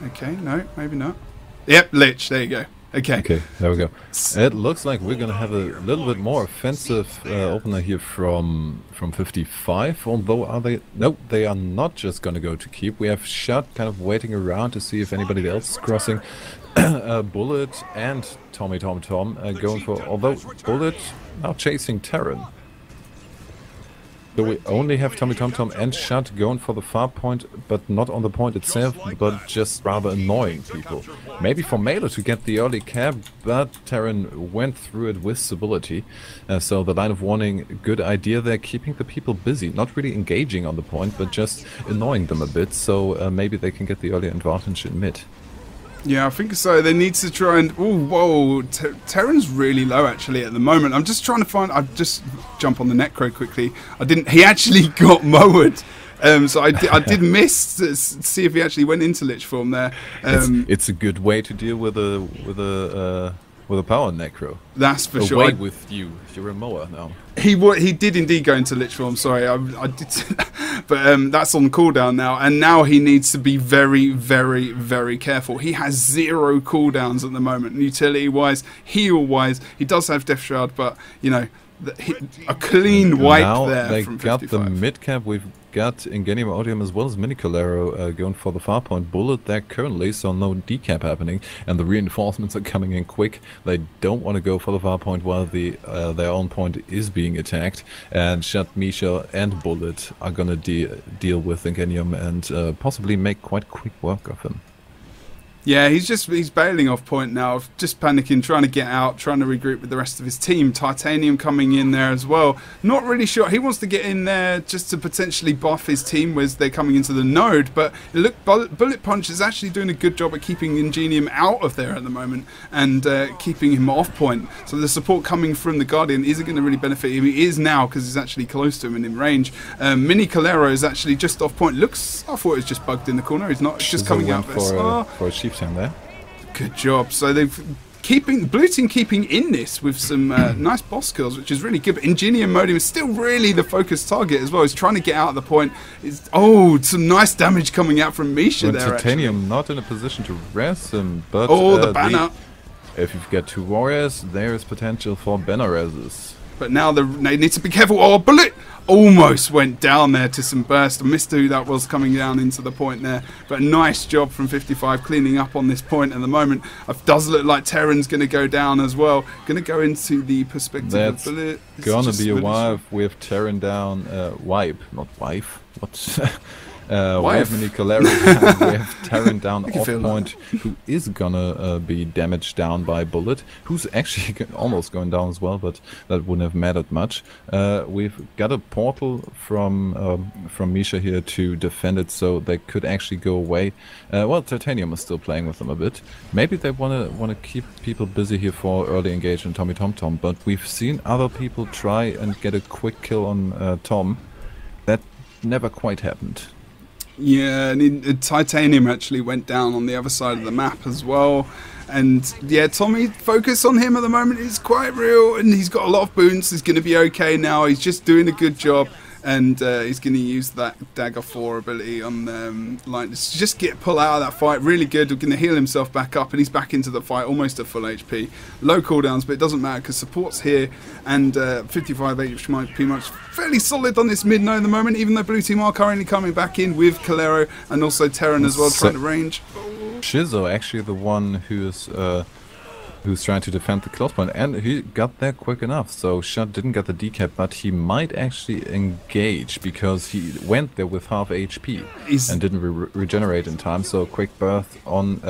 Okay, no, maybe not. Yep, Lich, there you go. Okay. Okay, there we go. It looks like we're gonna have a little bit more offensive opener here from 55. Although are they? No, they are not just gonna go to keep. We have Shut kind of waiting around to see if anybody else is crossing. Bullet and Tommy Tom going for. Although Bullet now chasing Terran. So we only have Tommy Tom and Shut going for the far point, but not on the point itself, but just rather annoying people. Maybe for Melo to get the early cab, but Terran went through it with stability. So the line of warning, good idea there, keeping the people busy, not really engaging on the point, but just annoying them a bit, so maybe they can get the early advantage in mid. Yeah, I think so. They need to try and... Oh, whoa. Terran's really low, actually, at the moment. I'm just trying to find... I'll just jump on the Necro quickly. I didn't... He actually got mowed. So I did miss to see if he actually went into Lich form there. It's a good way to deal with a power Necro. That's for sure. Away with you. You're a mower now. He did indeed go into Lich form. Sorry, I did, but that's on cooldown now, and now he needs to be very, very, very careful. He has 0 cooldowns at the moment, utility-wise, heal-wise. He does have Death Shroud, but you know, a clean wipe now there. They from got 55. the mid cap. We've got Ingenium Odium as well as Mini Calero going for the far point. Bullet there currently, so no decap happening, and the reinforcements are coming in quick. They don't want to go for the far point while their own point is being attacked. And Shut, Misha, and Bullet are gonna deal with Ingenium and possibly make quite quick work of him. Yeah, he's bailing off point now, just panicking, trying to get out, trying to regroup with the rest of his team. Titanium coming in there as well. Not really sure. He wants to get in there just to potentially buff his team as they're coming into the node. But look, Bullet Punch is actually doing a good job at keeping Ingenium out of there at the moment and keeping him off point. So the support coming from the Guardian isn't going to really benefit him. He is now because he's actually close to him and in range. Mini Calero is actually just off point. Looks, I thought it was just bugged in the corner. He's not. It's just coming out for a sheep time there. Good job. So they've blue team keeping in this with some nice boss kills, which is really good. But Ingenium Modium is still really the focused target as well. He's trying to get out of the point. Some nice damage coming out from Misha there. Titanium actually. not in a position to res him, but the banner. If you've got 2 warriors, there is potential for banner reses. But now they need to be careful. Oh, Bullet almost went down there to some burst. I missed who that was coming down into the point there. But nice job from 55 cleaning up on this point at the moment. It does look like Terran's going to go down as well. Going to go into the perspective of Bullet. It's gonna be a while with Terran down. Wipe, not wife. What? We have Mini Calero and we have Terran down off point, who is gonna be damaged down by Bullet, who's actually almost going down as well, but that wouldn't have mattered much. We've got a portal from Misha here to defend it, so they could actually go away. Well, Titanium is still playing with them a bit. Maybe they wanna keep people busy here for early engagement Tommy Tom, but we've seen other people try and get a quick kill on Tom. That never quite happened. Yeah, and Titanium actually went down on the other side of the map as well. And yeah, Tommy, focus on him at the moment is quite real, and he's got a lot of boons. He's going to be okay now. He's just doing a good job, and he's going to use that Dagger 4 ability on line. Just pull out of that fight. Really good. We're going to heal himself back up, and he's back into the fight, almost at full HP. Low cooldowns, but it doesn't matter because support's here, and 55 HP might be pretty much fairly solid on this mid node at the moment, even though blue team are currently coming back in with Calero and also Terran as well, trying to range. Shizo actually the one who's trying to defend the close point, and he got there quick enough. So Shut didn't get the decap, but he might actually engage because he went there with half HP and didn't regenerate in time. So quick burst on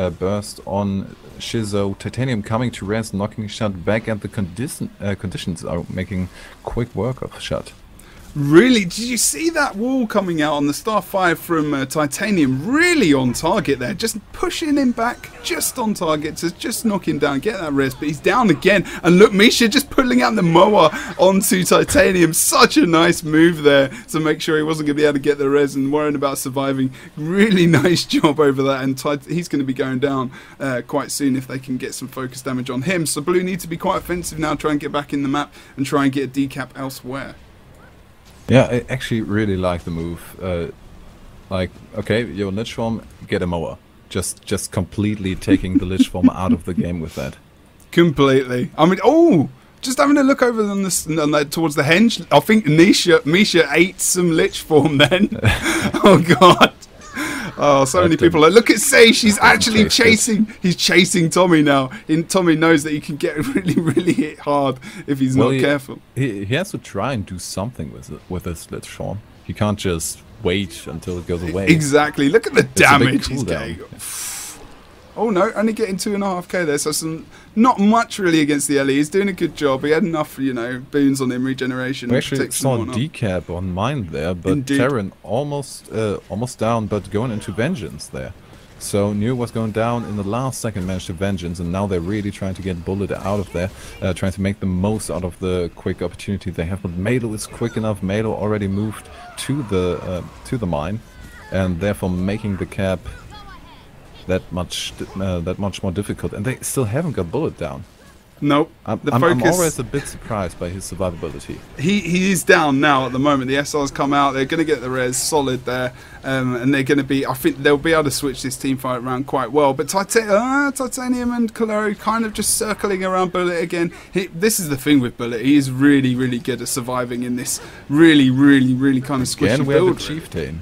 Shizo. Titanium coming to rest, knocking Shut back, and the conditions are making quick work of Shut. Really, did you see that wall coming out on the Star 5 from Titanium? Really on target there, just pushing him back, just on target to just knock him down, get that res, but he's down again. And look, Misha just pulling out the mower onto Titanium. Such a nice move there to make sure he wasn't going to be able to get the res and worrying about surviving. Really nice job over that, and he's going to be going down quite soon if they can get some focus damage on him. So Blue need to be quite offensive now, try and get back in the map and try and get a decap elsewhere. Yeah, I actually really like the move. Like, okay, you're Lich form, get a mower. just completely taking the Lich form out of the game with that. Completely. I mean, just having a look over on this towards the henge. I think Misha ate some Lich form then. Oh god. Oh, so many people. Look at Say. She's actually chasing. He's chasing Tommy now. And Tommy knows that he can get really hit hard if he's not careful. He has to try and do something with this Lich form. He can't just wait until it goes away. Exactly. Look at the damage he's getting. Oh no, only getting 2.5k there, so not much really against the LE. He's doing a good job. He had enough, boons on him, regeneration. We actually saw a decap on mine there, but Terran almost down, but going into Vengeance there. So New was going down in the last second, managed to Vengeance, and now they're really trying to get Bullet out of there, trying to make the most out of the quick opportunity they have. But Malo is quick enough. Malo already moved to the mine, and therefore making the cap that much more difficult, and they still haven't got Bullet down. Nope. I'm always a bit surprised by his survivability. He is down now at the moment. The SR's come out. They're going to get the res solid there, and they're going to be. I think they'll be able to switch this team fight around quite well. But Titanium and Calero kind of just circling around Bullet again. This is the thing with Bullet. He is really good at surviving in this really kind of squishy build. We have a Chieftain.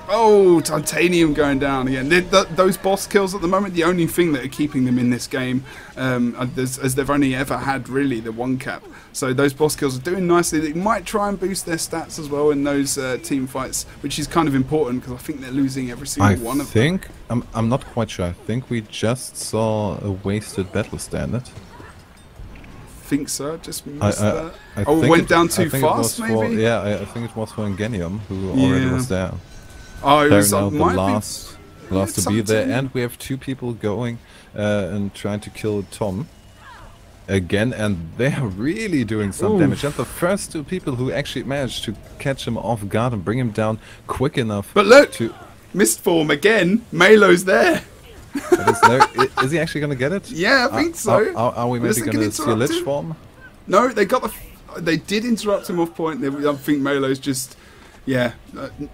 Oh, Titanium going down again. Those boss kills at the moment, the only thing that are keeping them in this game, as they've only ever had really the 1 cap. So those boss kills are doing nicely. They might try and boost their stats as well in those team fights, which is kind of important because I think they're losing every single one of them. I'm not quite sure. I think we just saw a wasted battle standard. I think so. Just missed that. It went down too fast, maybe? Yeah, I think it was for Ingenium, who already was there. Oh, it was now the last to be there, and we have 2 people going and trying to kill Tom again, and they're really doing some damage. And the first 2 people who actually managed to catch him off guard and bring him down quick enough. But look, missed form again. Malo's there. Is he actually going to get it? Yeah, I think so. Are we maybe going to see a Lich form? No, they did interrupt him off point. I think Malo's just. Yeah,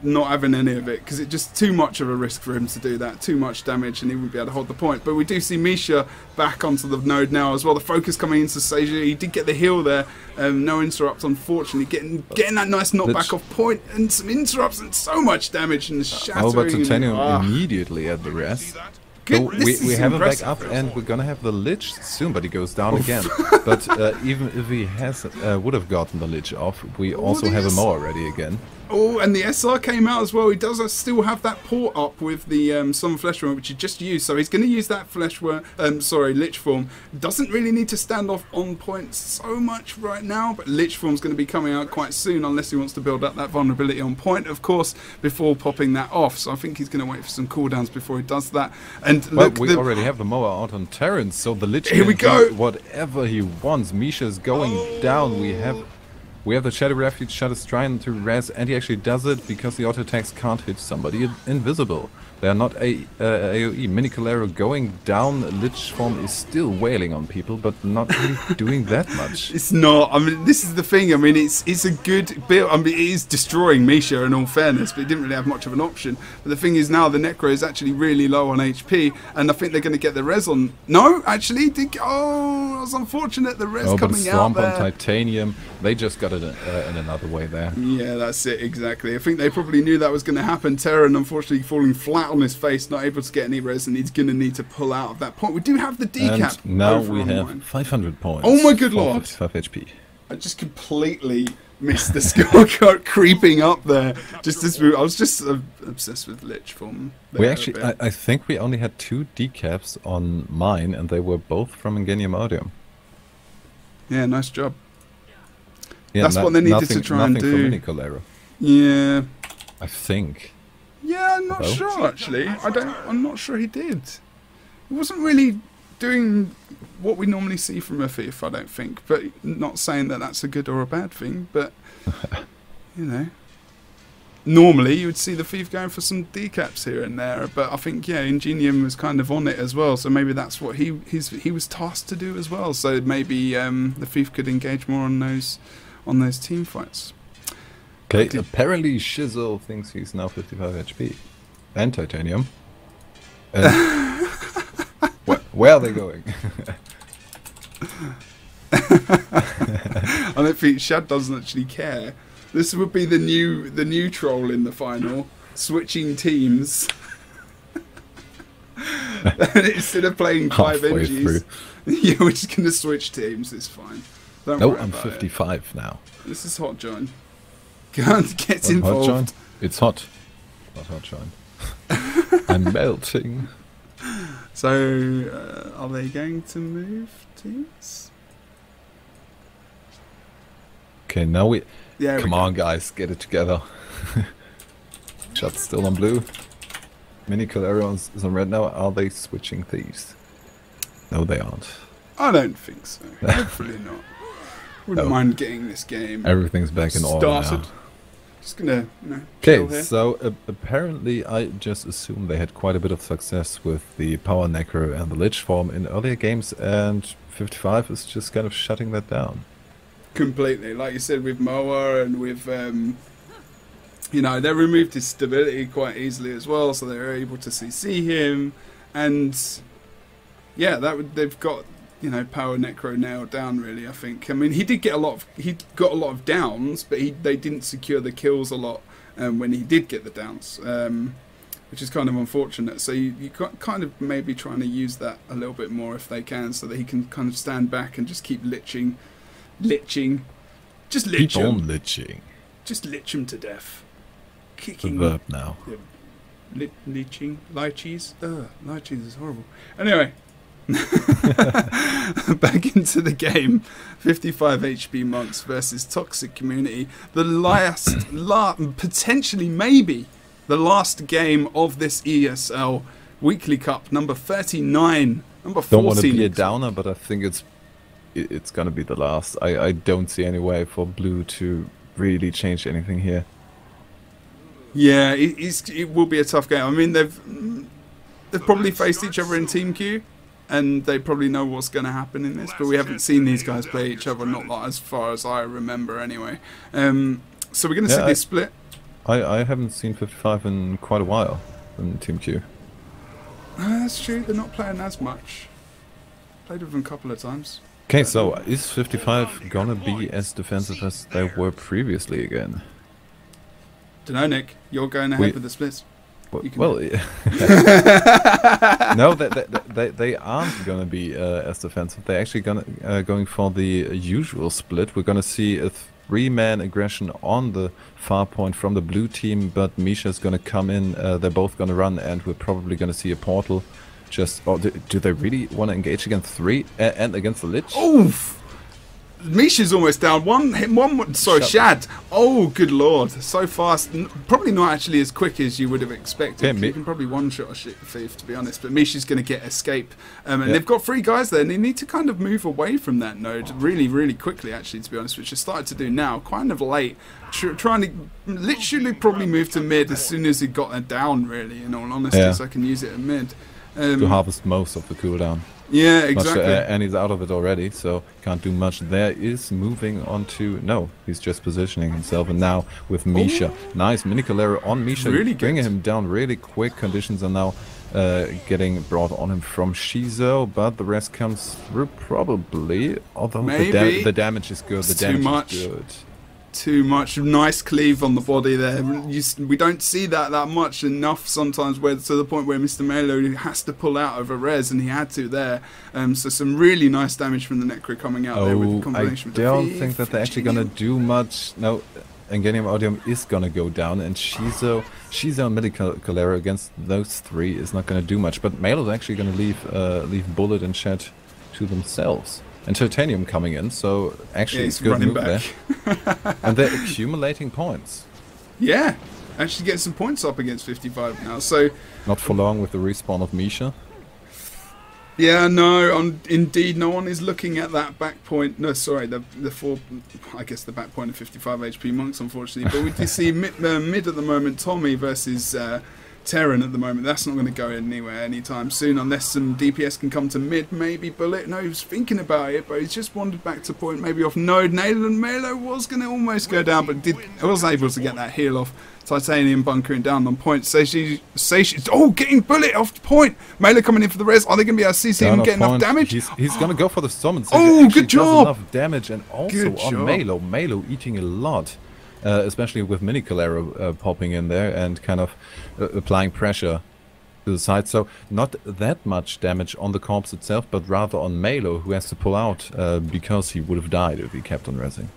not having any of it because it's just too much of a risk for him to do that. Too much damage, and he wouldn't be able to hold the point. But we do see Misha back onto the node now as well. The focus coming into Seiji. He did get the heal there. No interrupt, unfortunately. Getting that nice knockback off point and some interrupts and so much damage and shattering. But Titanium immediately at the rest. So we have him back up, and we're gonna have the Lich soon, but he goes down again. But even if he would have gotten the Lich off, we also have him already again. Oh, and the SR came out as well. He does still have that port up with the Summon Flesh Worm, which he just used. So he's going to use that Lich form. Doesn't really need to stand off on point so much right now, but Lich form's going to be coming out quite soon, unless he wants to build up that vulnerability on point, of course, before popping that off. So I think he's going to wait for some cooldowns before he does that. And look, we already have the mower out on Terrence, so the Lich can do whatever he wants. Misha's going down. We have the Shadow Refuge, Shadow's trying to res, and he actually does it because the auto attacks can't hit somebody invisible. They are not AoE. Mini Calero going down, Lich form is still wailing on people, but not really doing that much. It's not. I mean, this is the thing. I mean, it's a good build. I mean, it is destroying Misha in all fairness, but it didn't really have much of an option. But the thing is now the Necro is actually really low on HP, and I think they're going to get the res on. No, actually, it was unfortunate. The res coming out there. On Titanium, they just got it in another way there. Yeah, that's it, exactly. I think they probably knew that was going to happen. Terran, unfortunately, falling flat on his face, not able to get any res, and he's going to need to pull out of that point. We do have the decap. And now we have 500 points. Oh my good lord! 5 HP. I just completely missed the scorecard creeping up there. I was just obsessed with Lich form. We actually, I think we only had 2 decaps on mine, and they were both from Ingenium Audium. Yeah, nice job. Yeah, that's what they needed to try and do. For Mini Calero. Yeah. I think. Yeah, I'm not sure actually. I'm not sure he did. He wasn't really doing what we normally see from a thief, I don't think. But not saying that that's a good or a bad thing. But you know, normally you would see the thief going for some decaps here and there. But I think Ingenium was kind of on it as well. So maybe that's what he was tasked to do as well. So maybe the thief could engage more on those team fights. Okay, apparently Shizzle thinks he's now 55 HP. And Titanium. And where are they going? I don't think Shad doesn't actually care. This would be the new troll in the final, switching teams. Instead of playing 5 Halfway NGs, yeah, we're just gonna switch teams. It's fine. Don't No, worry I'm about 55 it. now. This is Hot John. Can't get Hot involved. John? It's hot. Not Hot John. I'm melting. So, are they going to move teams? Okay, now we... Yeah. Come on, guys, get it together. Shot's still on blue. Mini Calero is on red now. Are they switching thieves? No, they aren't. I don't think so. Hopefully not. Wouldn't mind getting this game Everything's back in order now. started. Just gonna, chill Okay, here. so apparently I just assume they had quite a bit of success with the Power Necro and the Lich form in earlier games, and 55 is just kind of shutting that down. Completely, like you said, with Moa and with, they removed his stability quite easily as well, so they were able to CC him, and yeah, they've got Power Necro nailed down really. I think. I mean, he got a lot of downs, but they didn't secure the kills a lot when he did get the downs, which is kind of unfortunate. So you kind of maybe trying to use that a little bit more if they can, so that he can kind of stand back and just keep liching, just lich Keep on him, liching. just lich him to death, The kicking. verb now. Lychees is horrible. Anyway, back into the game. 55 HP monks versus toxic community. The potentially maybe the last game of this ESL Weekly Cup, number 39, number 14. Don't want to be a downer, but I think it's gonna be the last. I don't see any way for blue to really change anything here. Yeah, it will be a tough game. I mean, they've probably faced each other in Team Q, and they probably know what's going to happen in this, but we haven't seen these guys play each other, not as far as I remember anyway. So we're going to see this split. I haven't seen 55 in quite a while in Team Q. That's true, they're not playing as much. Played with them a couple of times. Okay, so is 55 gonna be as defensive as they were previously again? Dunno, Nick. You're going ahead with the splits. Well, no, they aren't gonna be as defensive. They're actually going for the usual split. We're gonna see a 3-man aggression on the far point from the blue team, but Misha's gonna come in. They're both gonna run, and we're probably gonna see a portal. Do they really want to engage against 3 and against the Lich? Oof! Misha's almost down. Shad. Oh, good lord. So fast. Probably not actually as quick as you would have expected. You can probably one-shot a thief, to be honest. But Misha's going to get escape. And they've got 3 guys there, and they need to kind of move away from that node really, really quickly, actually, to be honest, which they started to do now. Kind of late. Trying to literally probably move to mid as soon as he got it down, really, in all honesty, so I can use it at mid. To harvest most of the cooldown. Yeah, exactly. And he's out of it already, so can't do much. There is moving on to... No, he's just positioning himself. And now with Misha. Nice mini Calero on Misha. Really bringing him down really quick. Conditions are now getting brought on him from Shizo, but the rest comes through probably. Although the damage is good. The damage is good. Too much. Nice cleave on the body there. We don't see that much enough sometimes, where to the point where Mr. Melo has to pull out of a res, and he had to there. So some really nice damage from the Necro coming out there with the combination. I don't think that they're actually gonna do much. No, Engenium Odium is gonna go down, and Shizo and Medical Calero against those 3 is not gonna do much. But Melo's actually gonna leave Bullet and Shed to themselves. And Titanium coming in, so actually it's good move there. And they're accumulating points. Yeah, actually getting some points up against 55 now, so... Not for long with the respawn of Misha. Yeah, no, indeed, no one is looking at that back point. No, sorry, the back point of 55 HP monks, unfortunately. But we do see mid at the moment, Tommy versus Terran at the moment. That's not going to go anywhere anytime soon unless some DPS can come to mid, maybe Bullet. No, he was thinking about it, but he's just wandered back to point, maybe off node. Nail and Melo was going to almost go down, but was able to get that heal off. Titanium bunkering down on point. Seishi, getting Bullet off point. Melo coming in for the res. Are they going to be able to see him get enough damage? He's going to go for the summon. Oh, good job. Enough damage, and also on Melo. Melo eating a lot. Especially with Mini Calero popping in there and kind of applying pressure to the side. So not that much damage on the corpse itself, but rather on Melo, who has to pull out because he would have died if he kept on resing.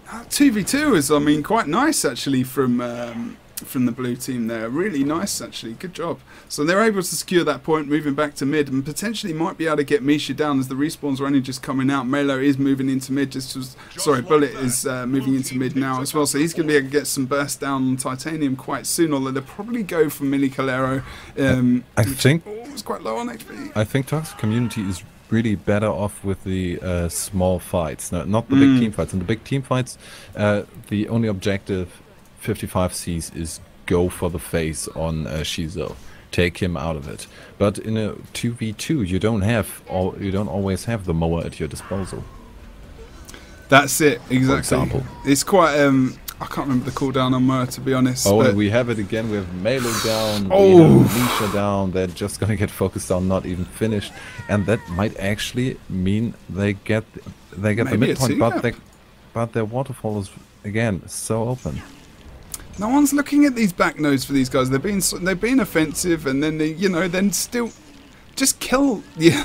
2v2 is, I mean, quite nice actually from the blue team there. Really nice actually. Good job. So they're able to secure that point, moving back to mid, and potentially might be able to get Misha down as the respawns are only just coming out. Melo is moving into mid. Bullet is moving into mid now as well. So he's going to be able to get some burst down on Titanium quite soon, although they'll probably go for Mini Calero. I think it's quite low on HP. I think Toxic Community is really better off with the small fights, not the big team fights. In the big team fights, the only objective 55 sees is go for the face on Shizo, take him out of it. But in a 2v2, you don't always have the mower at your disposal. That's it, exactly. For example, it's quite I can't remember the cooldown on Mower, to be honest. Oh, but we have it again. We have Melo down, we have Misha down. They're just gonna get focused on, not even finished, and that might actually mean they get the midpoint, but their waterfall is again so open. No one's looking at these back nodes for these guys. They've been offensive, and then then still just kill. Yeah,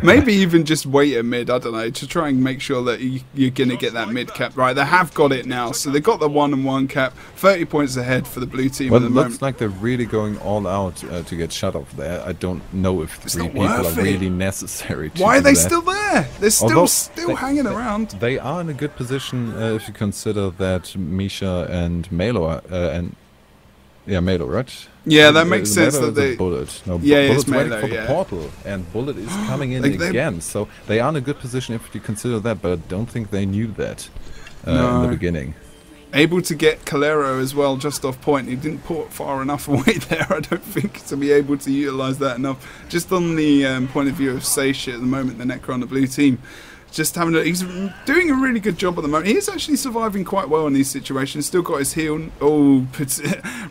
maybe even just wait at mid. I don't know, to try and make sure that you're gonna get that mid cap right. They have got it now, so they got the 1-1 cap. 30 points ahead for the blue team. Well, at the it looks moment. like they're really going all out to get shut off there. I don't know if three people are really necessary. Why are they still there? They're still hanging around. They are in a good position if you consider that Misha and Melo Melo, right? Yeah, that makes sense. That they Bullet. No, yeah, Bullet's it's Melo, waiting for the portal, and Bullet is coming in again. So they are in a good position if you consider that, but I don't think they knew that in the beginning. Able to get Calero as well, just off point. He didn't port far enough away there, I don't think, to be able to utilise that enough. Just on the point of view of Seishi at the moment, the Necro on the blue team. Just he's doing a really good job at the moment. He is actually surviving quite well in these situations. Still got his heal.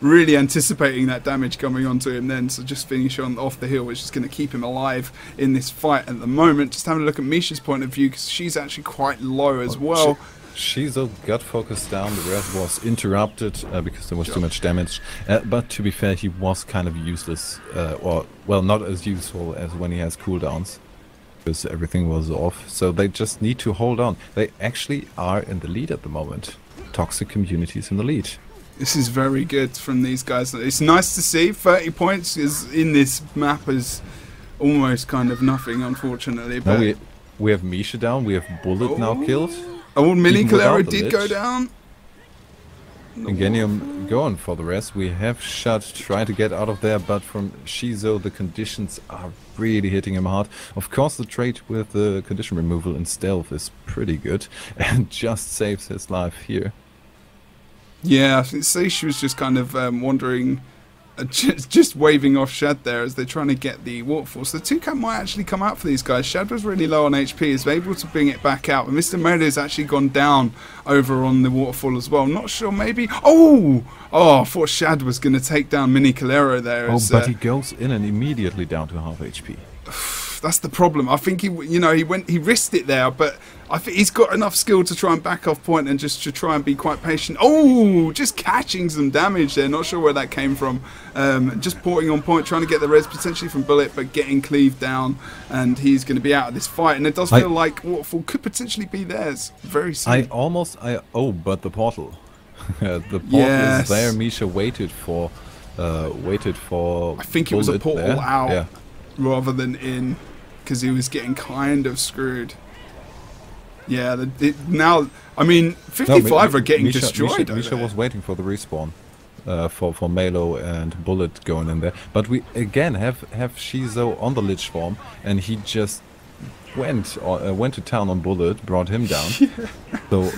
Really anticipating that damage coming onto him then. So just finish off the heal, which is going to keep him alive in this fight at the moment. Just having a look at Misha's point of view, because she's actually quite low as well. Shizo got focused down, the rest was interrupted because there was too much damage. But to be fair, he was kind of useless, not as useful as when he has cooldowns, because everything was off. So they just need to hold on. They actually are in the lead at the moment. Toxic Community's in the lead. This is very good from these guys. It's nice to see. 30 points is in this map is almost kind of nothing, unfortunately. But no, we have Misha down, we have Bullet now killed. Oh, Mini Calero did go down. Ingenium going for the rest. We have Shut trying to get out of there, but from Shizo the conditions are really hitting him hard. Of course, the trade with the condition removal in stealth is pretty good and just saves his life here. Yeah, I think Seishi was just kind of wandering, just waving off Shad there as they're trying to get the waterfall. So the 2-cap might actually come out for these guys. Shad was really low on HP, is able to bring it back out. And Mr. Murder has actually gone down over on the waterfall as well. Not sure, maybe. Oh, I thought Shad was going to take down Mini Calero there. But he goes in and immediately down to half HP. That's the problem. I think he risked it there, but I think he's got enough skill to try and back off point and just to try and be quite patient. Oh, just catching some damage there. Not sure where that came from. Just porting on point, trying to get the res potentially from Bullet, but getting cleaved down, and he's going to be out of this fight. And it does feel like Waterfall could potentially be theirs very soon. But the portal. The portal is there. Misha waited for. I think it was a portal out rather than in, because he was getting kind of screwed. Yeah, now, I mean, 55 are getting destroyed. Misha was waiting for the respawn for Melo and Bullet going in there. But we again have Shizo on the Lich form, and he just went to town on Bullet, brought him down. So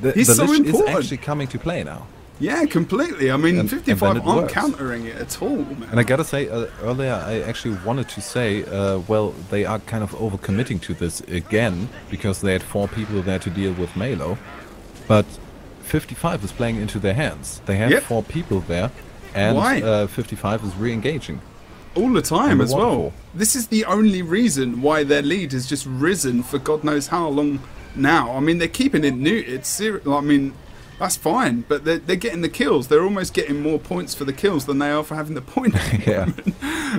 the Lich is actually coming to play now. Yeah, completely. I mean, And 55 then it aren't works. countering it at all, man. And I gotta say, earlier I actually wanted to say, well, they are kind of overcommitting to this again, because they had 4 people there to deal with Malo. But 55 is playing into their hands. They have 4 people there, and 55 is re-engaging. All the time as well. Waterfall. This is the only reason why their lead has just risen for God knows how long now. I mean, they're keeping it new. I mean, that's fine, but they're getting the kills. They're almost getting more points for the kills than they are for having the point. Yeah.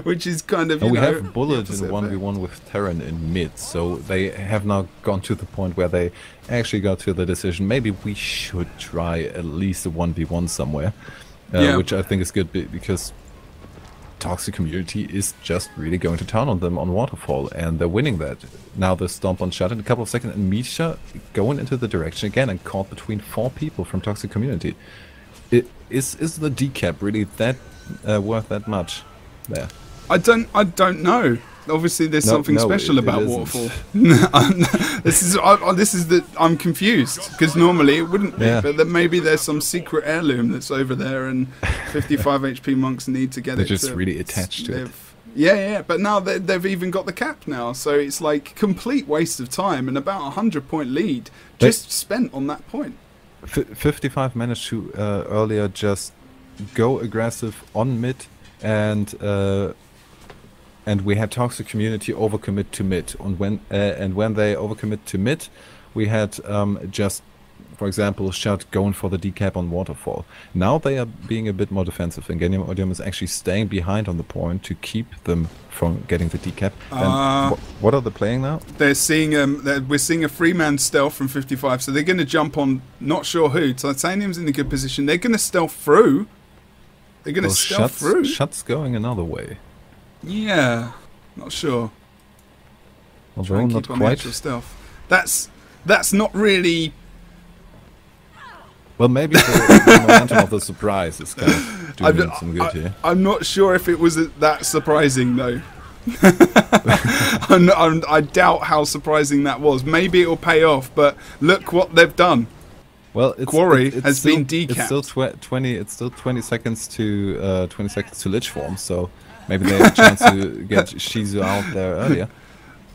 Which is kind of, we have Bullet in 1v1 with Terran in mid, so they have now gone to the point where they actually got to the decision, maybe we should try at least a 1v1 somewhere, which I think is good because Toxic Community is just really going to town on them on Waterfall, and they're winning that. Now the Stomp on shot in a couple of seconds, and Misha going into the direction again and caught between 4 people from Toxic Community. Is the decap really that worth that much there? I don't know. Obviously, there's something special about Waterfall. I'm confused because normally it wouldn't be, but then maybe there's some secret heirloom that's over there, and 55 HP monks need to get They're just really attached to it. Yeah, but now they've even got the cap now, so it's like complete waste of time and about 100-point lead just spent on that point. 55 managed to earlier just go aggressive on mid, and we had Toxic Community overcommit to mid, and when they overcommit to mid, we had just, for example, Shut going for the decap on Waterfall. Now they are being a bit more defensive, and Genium Odium is actually staying behind on the point to keep them from getting the decap. And what are they playing now? They're seeing we're seeing a 3-man stealth from 55, so they're going to jump on not sure who. Titanium's in a good position. They're going to stealth through. They're going to stealth through. Shut's going another way. Yeah, not sure. Although not quite. Stealth. That's not really. Well, maybe the momentum of the surprise is kind of doing some good here. I'm not sure if it was that surprising though. I doubt how surprising that was. Maybe it'll pay off, but look what they've done. Well, Quarry has been decapped. It's still 20. It's still 20 seconds to Lich form. So maybe they have a chance to get Shizu out there earlier.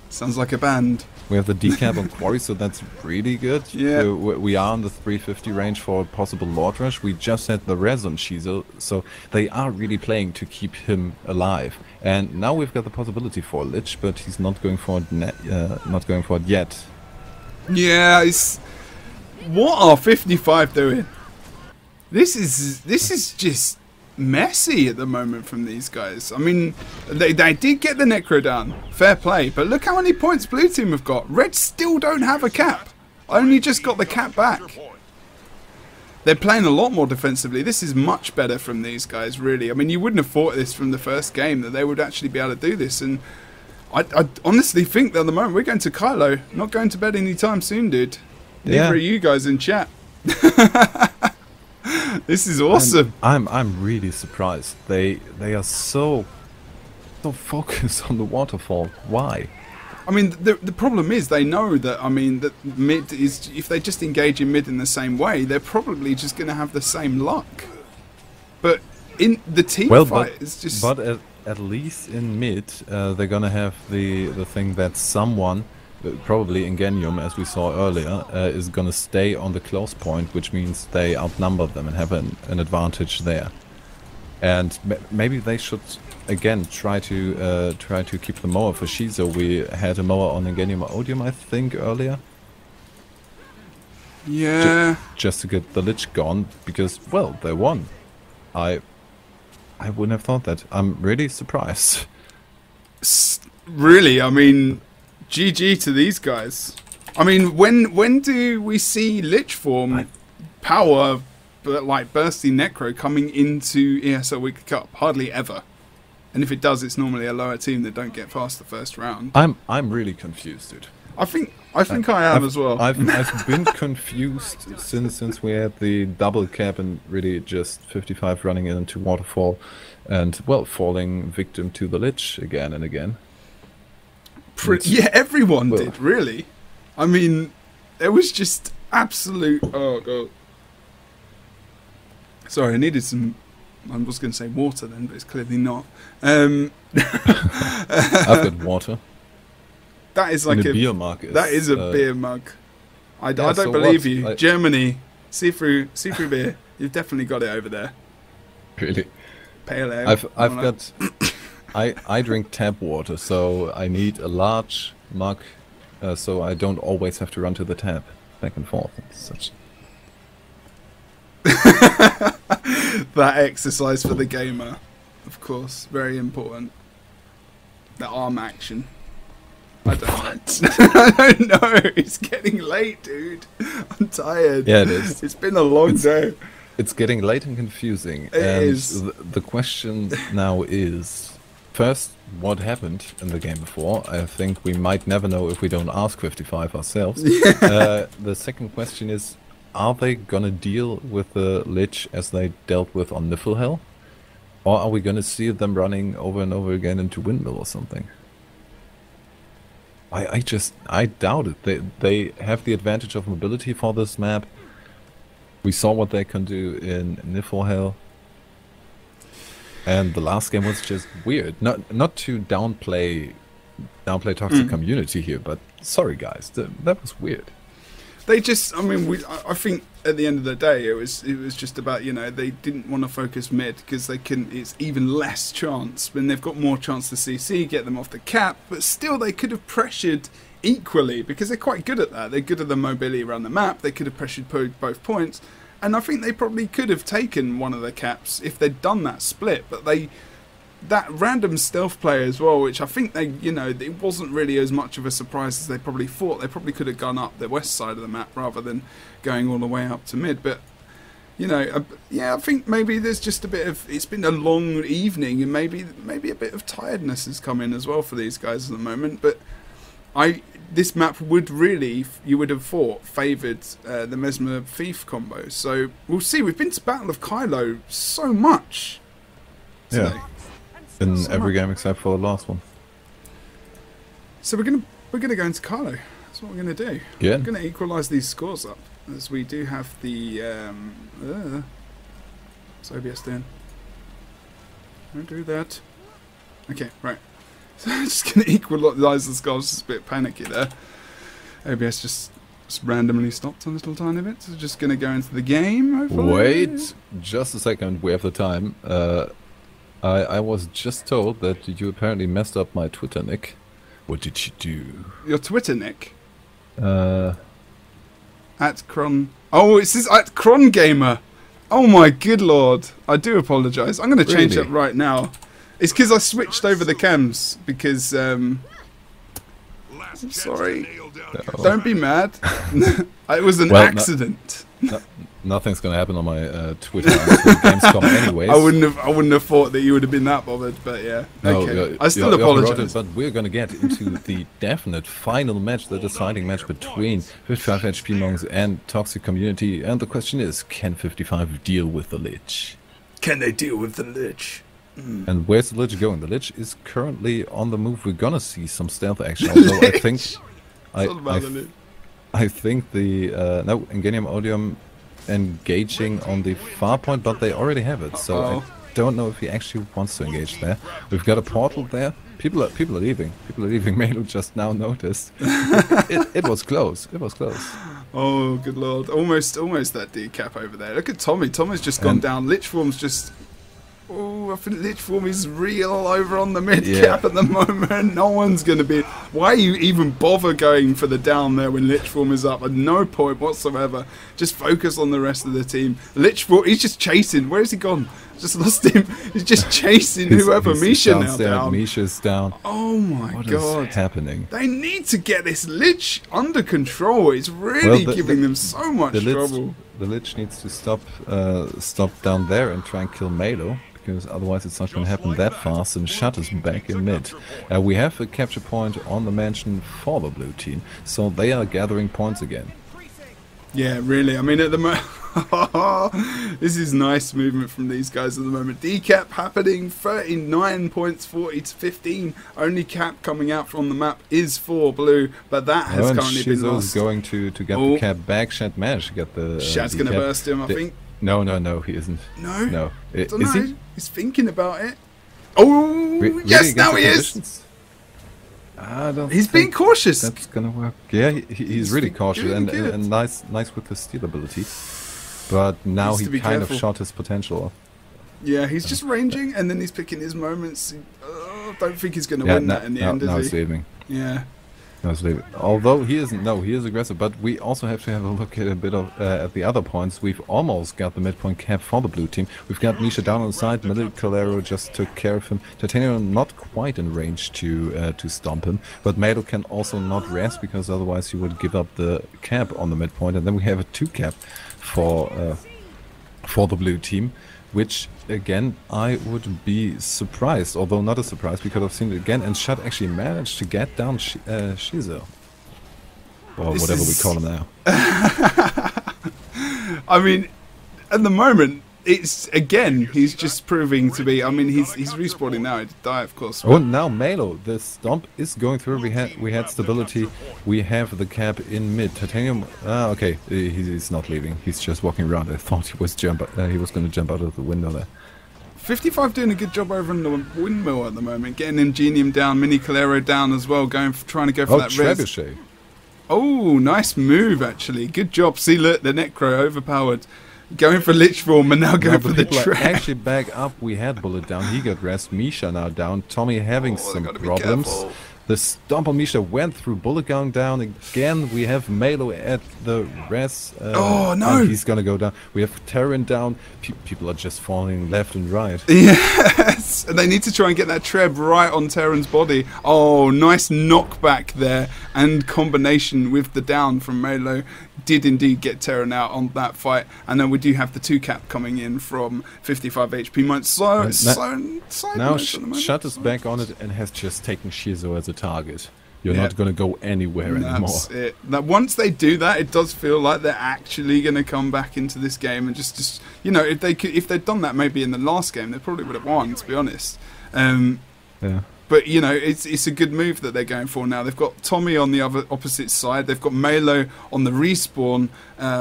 Sounds like a band. We have the decap on Quarry, so that's really good. Yeah. We are in the 350 range for a possible Lord Rush. We just had the res on Shizu, so they are really playing to keep him alive. And now we've got the possibility for a Lich, but he's not going for it yet. Yeah, what are 55 doing? This is just messy at the moment from these guys. I mean, they did get the Necro down, fair play, but look how many points blue team have got. Red still don't have a cap. Only just got the cap back. They're playing a lot more defensively. This is much better from these guys, really. I mean, you wouldn't have thought this from the first game, that they would actually be able to do this. And I honestly think that at the moment we're going to Kylo. Not going to bed anytime soon, dude. Neither are you guys in chat. This is awesome. I'm really surprised. They are so focused on the Waterfall. Why? I mean, the problem is they know that, I mean, that mid is, if they just engage in mid in the same way, they're probably just going to have the same luck. But in the team fight, it's just... But at least in mid, they're going to have the thing that someone, probably Ingenium, as we saw earlier, is going to stay on the close point, which means they outnumber them and have an advantage there. And maybe they should again try to keep the mower for Shizu. We had a mower on Ingenium Odium, I think, earlier. Yeah. Just to get the Lich gone, because, well, they won. I wouldn't have thought that. I'm really surprised. Really, I mean, GG to these guys. I mean, when do we see Lich form power, but like bursty Necro coming into ESL Weekly Cup? Hardly ever. And if it does, it's normally a lower team that don't get past the first round. I'm really confused, dude. I think I am as well. I've been confused since we had the double cap and really just 55 running into Waterfall, and well, falling victim to the Lich again and again. Yeah, everyone did, really. I mean, it was just absolute. Oh god. Sorry, I needed some. I was going to say water then, but it's clearly not. I've got water. That is like a beer mug. That is a beer mug. I don't believe you. Germany, see-through beer. You've definitely got it over there. Really? Pale ale. I've got. I drink tap water, so I need a large mug, so I don't always have to run to the tap back and forth and such. That exercise for the gamer, of course, very important. The arm action. I don't know. It's getting late, dude. I'm tired. Yeah, it is. It's been a long day. It's getting late and confusing. It is. The question now is, first, what happened in the game before? I think we might never know if we don't ask 55 ourselves. Yeah. The second question is, are they gonna deal with the Lich as they dealt with on Niflhel? Or are we gonna see them running over and over again into Windmill or something? I doubt it. They have the advantage of mobility for this map. We saw what they can do in Niflhel. And the last game was just weird. Not to downplay Toxic Community here, but sorry guys, that was weird. They just, I mean, I think at the end of the day, it was just about, you know, they didn't want to focus mid because they couldn't. It's even less chance when they've got more chance to CC, get them off the cap, but still they could have pressured equally because they're quite good at that. They're good at the mobility around the map. They could have pressured both points, and I think they probably could have taken one of the caps if they'd done that split. But that random stealth play as well, which I think they, you know, it wasn't really as much of a surprise as they probably thought. They probably could have gone up the west side of the map rather than going all the way up to mid. But, you know, yeah, I think maybe there's just a bit of, it's been a long evening and maybe a bit of tiredness has come in as well for these guys at the moment. But this map would really, you would have thought, favoured the Mesmer Thief combo. So we'll see. We've been to Battle of Kylo so much today. Yeah. In every game except for the last one. So we're gonna go into Kylo. That's what we're gonna do. Yeah. We're gonna equalise these scores up as we do have the. What's OBS doing? Don't do that. Okay, right. So I'm just gonna equalise the scores. It's a bit panicky there. OBS just randomly stopped a little tiny bit. So just gonna go into the game. Hopefully. Wait, just a second. We have the time. I was just told that you apparently messed up my Twitter nick. What did you do? Your Twitter nick? At Chron... Oh, it says at ChroNickgamer. Oh my good lord. I do apologise. I'm going to change that right now. It's because I switched over the cams. Because, I'm sorry. No. Don't be mad. It was an accident. Nothing's going to happen on my Twitter until Gamescom anyways. I wouldn't have thought that you would have been that bothered, but yeah. No, okay. I still apologise. But we're going to get into the definite final match, the deciding match between 55 HP Monks and Toxic Community. And the question is, can 55 deal with the Lich? Can they deal with the Lich? And where's the Lich going? The Lich is currently on the move. We're going to see some stealth action, although I think... I think the Ingenium Odium engaging on the far point, but they already have it, so I don't know if he actually wants to engage there. We've got a portal there. People are leaving. Melu just now noticed. It was close. It was close. Oh, good lord! Almost that decap over there. Look at Tommy. Tommy's just gone down. Lich form's just. Oh, I think Lich form is real over on the mid cap at the moment. No one's going to be... Why you even bother going for the down there when Lich form is up? At no point whatsoever. Just focus on the rest of the team. Lich form, he's just chasing. Where has he gone? Just lost him. He's just chasing whoever. Misha now down. Misha's down. Oh my god. What is happening? They need to get this Lich under control. It's really giving them so much trouble. The Lich needs to stop down there and try and kill Melo, because otherwise it's not going to happen that fast, and Shut is back in mid. We have a capture point on the mansion for the blue team, so they are gathering points again. Yeah, really. I mean, at the moment, this is nice movement from these guys at the moment. Decap happening, 39 points, 40 to 15. Only cap coming out from the map is for blue, but that has currently been lost. Going to get the cap back. Shad managed to get the. Shad's going to burst him, I think. No, he isn't. No? Is Don't know. he? He's thinking about it. Oh, Really yes, against now the he is. conditions? I don't He's being think cautious. That's gonna work. Yeah, he's really cautious doing and nice with the steal ability. But now Needs to he be kind careful. of shot his potential. Yeah, he's just ranging, and then he's picking his moments. Don't think he's going to win that in the end, now is he's he? leaving. Yeah. Now he's leaving. Although he isn't. No, he is aggressive. But we also have to have a look at a bit of at the other points. We've almost got the midpoint cap for the blue team. We've got Misha down on the side. Calero just took care of him. Titanium not quite in range to stomp him. But Melo can also not rest because otherwise he would give up the cap on the midpoint, and then we have a 2 cap for the blue team. Which, again, I would be surprised, although not a surprise, because I've seen it again, and Shut actually managed to get down Shizo. Or whatever we call him now. I mean, at the moment, it's, again, he's just proving to be, I mean, he's respawning now, he'd die, of course. Oh, now Melo, the stomp is going through, we had stability, we have the cap in mid. Titanium, okay, he's not leaving, he's just walking around. I thought he was going to jump out of the window there. 55 doing a good job over on the windmill at the moment, getting Ingenium down, Mini Calero down as well, trying to go for that res. Trebuchet. Oh, nice move, actually. Good job. See, look, the Necro overpowered. Going for Lich form and now going for the trap. Actually back up, we had Bullet down, he got rest, Misha now down, Tommy having some problems. The stomp on Misha went through, Bullet going down again, we have Melo at the rest. Oh no! He's gonna go down. We have Terran down, people are just falling left and right. Yes! And they need to try and get that Treb right on Terran's body. Oh, nice knockback there, and combination with the down from Melo did indeed get Terran out on that fight. And then we do have the 2 cap coming in from 55 HP. Now Shut is back on it and has just taken Shizo as a target. You're not going to go anywhere anymore. That's it. Now, once they do that, it does feel like they're actually going to come back into this game and just you know, if they'd done that maybe in the last game, they probably would have won, to be honest. Yeah. But, you know, it's a good move that they're going for now. They've got Tommy on the opposite side. They've got Melo on the respawn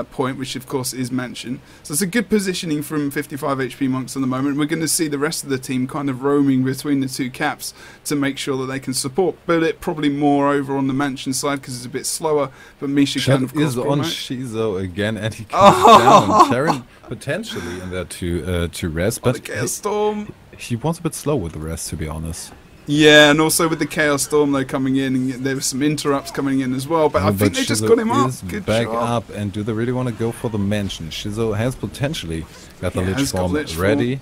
point, which, of course, is mentioned. So it's a good positioning from 55 HP Monks at the moment. We're going to see the rest of the team kind of roaming between the 2 caps to make sure that they can support Bullet, probably more over on the mansion side because it's a bit slower. But Misha can, of course, is on Shizo again, and he comes down on Terran, potentially in there to rest. But the Chaos Storm. He was a bit slow with the rest, to be honest. Yeah, and also with the Chaos Storm though coming in, and there were some interrupts coming in as well. But I think they just got him up. Good back job. up, and do they really want to go for the mansion? Shizo has potentially got the Lich form Lich ready.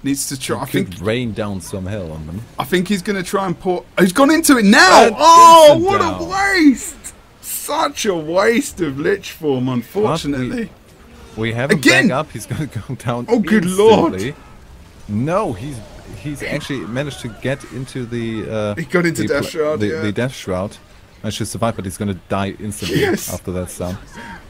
Needs to try. I Could think rain down some hell on them. I think he's going to try and pour. Oh, he's gone into it now. Oh, what a waste! Such a waste of Lich form, unfortunately. We have him back up. He's going to go down. Oh, good lord! No, he's actually managed to get into the. He got into Death Shroud. The Death Shroud. I should survive, but he's going to die instantly after that sound.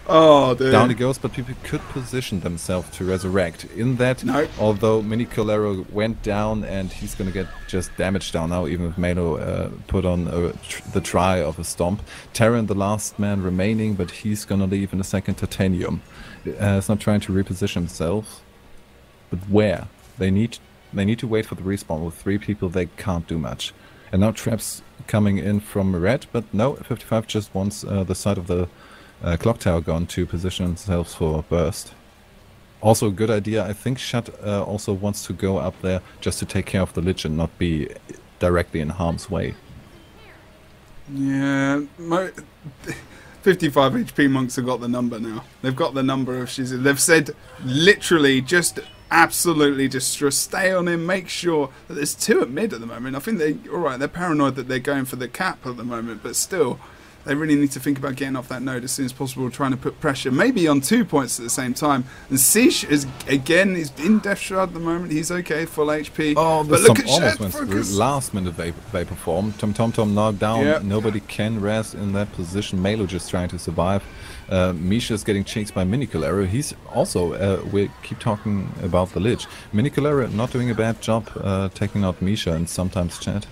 Oh, dude. Down he goes, but people could position themselves to resurrect. In that, although Mini Calero went down and he's going to get just damaged down now, even if Melo put on the try of a stomp. Terran, the last man remaining, but he's going to leave in a second. Titanium. He's not trying to reposition himself. But where? They need to wait for the respawn. With 3 people, they can't do much. And now traps coming in from red, but no, 55 just wants the side of the clock tower gone to position themselves for burst. Also a good idea. I think Shut also wants to go up there just to take care of the Lich and not be directly in harm's way. Yeah, 55 HP Monks have got the number now. They've got the number of Shizu. They've said literally just absolutely just stay on him, make sure that there's 2 at mid at the moment. I think they're paranoid that they're going for the cap at the moment, but still they really need to think about getting off that node as soon as possible, trying to put pressure maybe on 2 points at the same time. And Siege is again is in Death Shroud at the moment. He's okay, full HP. Oh, but look at almost went through. Last minute vapor form. Tom now down. Nobody can rest in that position. Melo just trying to survive. Misha's getting chased by Mini Calero. He's also, we keep talking about the Lich. Mini Calero not doing a bad job taking out Misha and sometimes chat.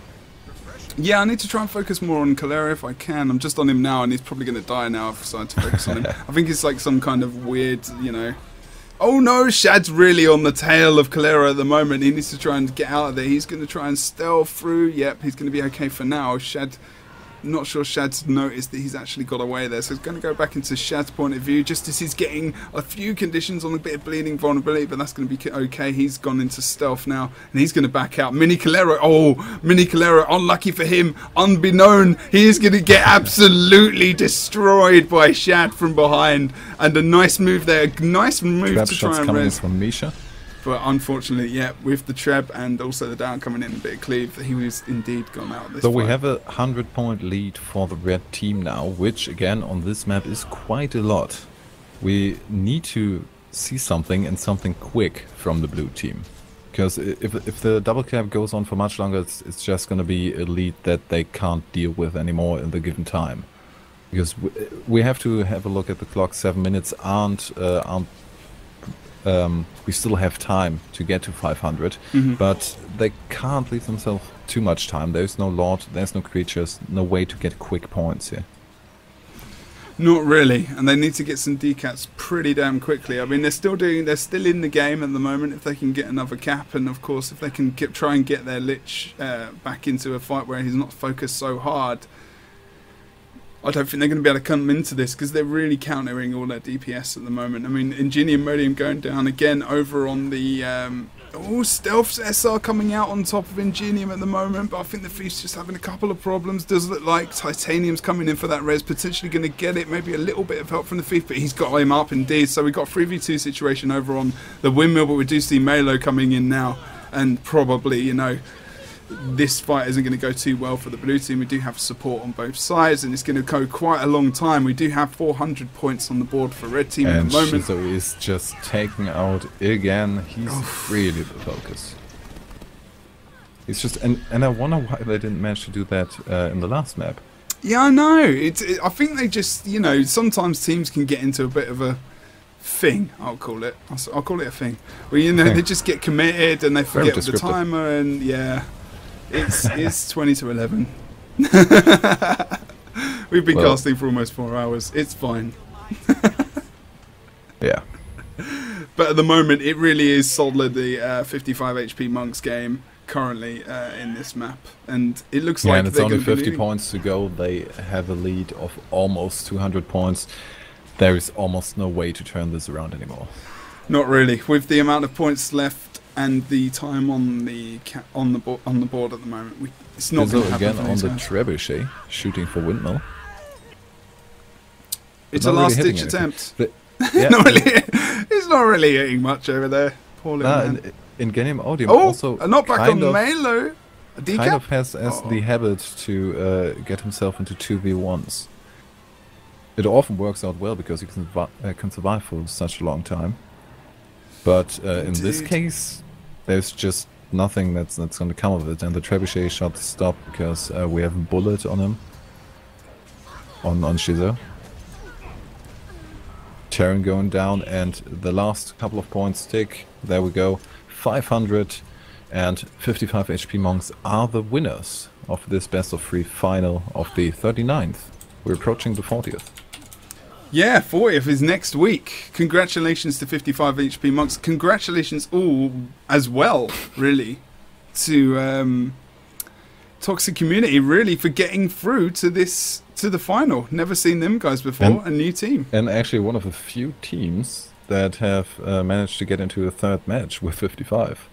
Yeah, I need to try and focus more on Calero if I can. I'm just on him now and he's probably going to die now if I decide to focus on him. I think it's like some kind of weird, you know... Oh no, Shad's really on the tail of Calero at the moment. He needs to try and get out of there. He's going to try and stealth through. Yep, he's going to be okay for now. Shad, not sure Shad's noticed that he's actually got away there. So it's going to go back into Shad's point of view, just as he's getting a few conditions on a bit of bleeding vulnerability, but that's going to be okay. He's gone into stealth now, and he's going to back out. Mini Calero, oh, Mini Calero, unlucky for him, unbeknown, he is going to get absolutely destroyed by Shad from behind. And a nice move there, nice move Trap to try shots and coming in res. from Misha. But unfortunately, yeah, with the Treb and also the down coming in a bit of cleave, he was indeed gone out of this So fight. we have a 100-point lead for the red team now, which again on this map is quite a lot. We need to see something and something quick from the blue team. Because if the double cap goes on for much longer, it's just going to be a lead that they can't deal with anymore in the given time. Because we have to have a look at the clock. 7 minutes aren't we still have time to get to 500, but they can't leave themselves too much time. There's no Lord, there's no creatures, no way to get quick points here. Not really, and they need to get some decats pretty damn quickly. I mean, they're still in the game at the moment. If they can get another cap, and of course, if they can try and get their Lich back into a fight where he's not focused so hard, I don't think they're going to be able to come into this because they're really countering all their DPS at the moment. I mean, Ingenium Modium going down again over on the... Stealth's SR coming out on top of Ingenium at the moment, but I think the Thief's just having a couple of problems. Does look like Titanium's coming in for that res, potentially going to get it. Maybe a little bit of help from the Thief, but he's got him up indeed. So we've got 3v2 situation over on the Windmill, but we do see Malo coming in now, and probably, you know, this fight isn't going to go too well for the blue team. We do have support on both sides, and it's going to go quite a long time. We do have 400 points on the board for red team at the moment. Shizo is just taking out again. He's really the focus. He's just, and I wonder why they didn't manage to do that in the last map. Yeah, I know. I think they just, you know, sometimes teams can get into a bit of a thing. I'll call it a thing. Where, you know, they just get committed and they forget the timer, and yeah. It's 20 to 11. We've been casting for almost 4 hours. It's fine. Yeah. But at the moment, it really is solid, the 55 HP Monks game currently in this map. And it looks like and it's only 50 points to go. They have a lead of almost 200 points. There is almost no way to turn this around anymore. Not really. With the amount of points left and the time on the board at the moment, it's not going to happen again on the trebuchet, shooting for Windmill. It's a last-ditch attempt. Yeah, He's not really hitting much over there. Poor little man. Ingenium Odium also a knockback on Malo. A decap? Kind of has the habit to get himself into 2v1s. It often works out well because he can survive for such a long time. But in this case, there's just nothing that's going to come of it, and the trebuchet shot stopped because we have a bullet on him, on Shizo. Terran going down, and the last couple of points tick. There we go. 500 and 55 HP Monks are the winners of this best of 3 final of the 39th. We're approaching the 40th. Yeah, 40th is next week. Congratulations to 55 HP Monks. Congratulations all as well, really, to Toxic Community, really, for getting through to the final. Never seen them guys before. A new team. And actually one of the few teams that have managed to get into a third match with 55.